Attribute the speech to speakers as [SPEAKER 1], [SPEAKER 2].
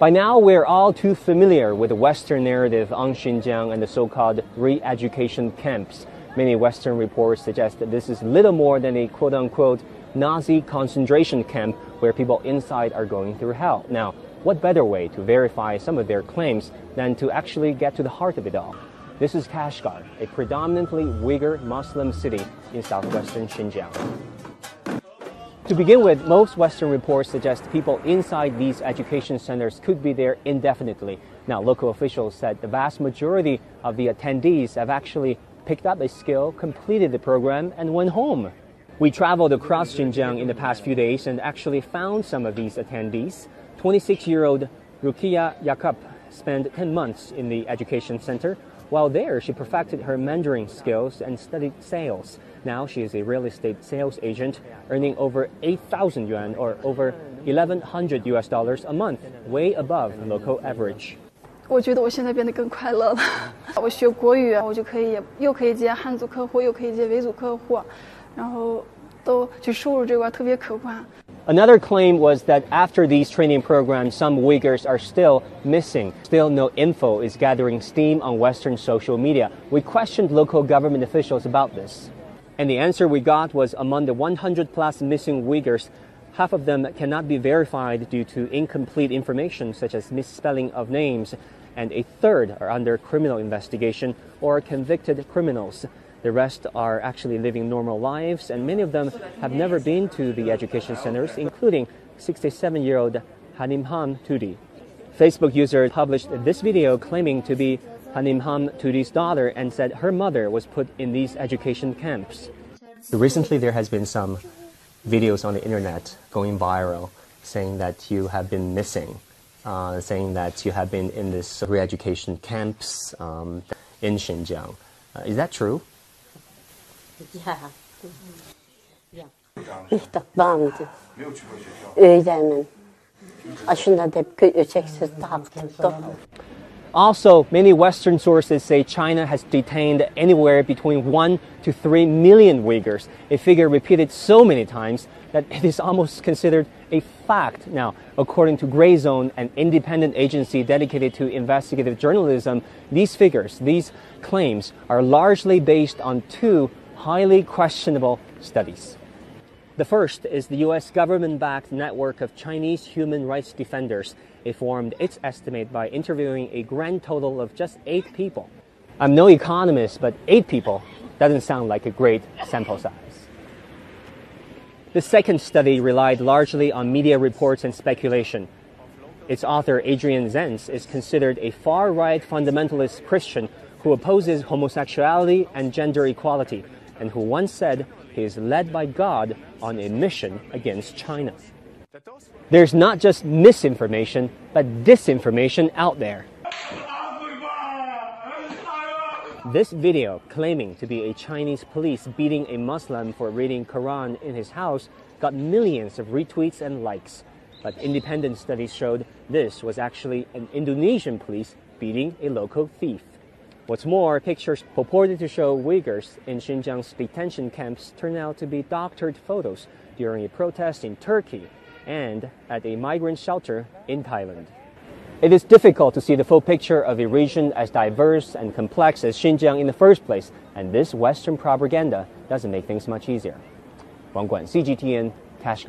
[SPEAKER 1] By now, we're all too familiar with the Western narrative on Xinjiang and the so-called re-education camps. Many Western reports suggest that this is little more than a quote-unquote Nazi concentration camp where people inside are going through hell. Now, what better way to verify some of their claims than to actually get to the heart of it all? This is Kashgar, a predominantly Uyghur Muslim city in southwestern Xinjiang. To begin with, most Western reports suggest people inside these education centers could be there indefinitely. Now, local officials said the vast majority of the attendees have actually picked up a skill, completed the program, and went home. We traveled across Xinjiang in the past few days and actually found some of these attendees. 26-year-old Rukia Yakub spent 10 months in the education center. While there, she perfected her Mandarin skills and studied sales. Now she is a real estate sales agent, earning over 8,000 yuan or over $1,100 a month, way above local average.
[SPEAKER 2] 我觉得我现在变得更快乐了。我学国语，我就可以又可以接汉族客户，又可以接维族客户，然后都就收入这块特别可观。
[SPEAKER 1] Another claim was that after these training programs, some Uyghurs are still missing. Still no info is gathering steam on Western social media. We questioned local government officials about this. And the answer we got was among the 100-plus missing Uyghurs, half of them cannot be verified due to incomplete information such as misspelling of names, and a third are under criminal investigation or convicted criminals. The rest are actually living normal lives, and many of them have never been to the education centers, including 67-year-old Hanimham Tudi. Facebook user published this video claiming to be Hanimham Tudi's daughter and said her mother was put in these education camps. Recently, there has been some videos on the internet going viral saying that you have been missing, saying that you have been in this re-education camps in Xinjiang. Is that true? Also, many Western sources say China has detained anywhere between 1 to 3 million Uyghurs, a figure repeated so many times that it is almost considered a fact. Now, according to Gray Zone, an independent agency dedicated to investigative journalism, these figures, these claims, are largely based on two highly questionable studies. The first is the U.S. government-backed network of Chinese human rights defenders. It formed its estimate by interviewing a grand total of just 8 people. I'm no economist, but 8 people doesn't sound like a great sample size. The second study relied largely on media reports and speculation. Its author, Adrian Zenz, is considered a far-right fundamentalist Christian who opposes homosexuality and gender equality, and who once said he is led by God on a mission against China. There's not just misinformation, but disinformation out there. This video, claiming to be a Chinese police beating a Muslim for reading Quran in his house, got millions of retweets and likes. But independent studies showed this was actually an Indonesian police beating a local thief. What's more, pictures purported to show Uyghurs in Xinjiang's detention camps turn out to be doctored photos during a protest in Turkey and at a migrant shelter in Thailand. It is difficult to see the full picture of a region as diverse and complex as Xinjiang in the first place, and this Western propaganda doesn't make things much easier. Wangguan, CGTN, Kashgar.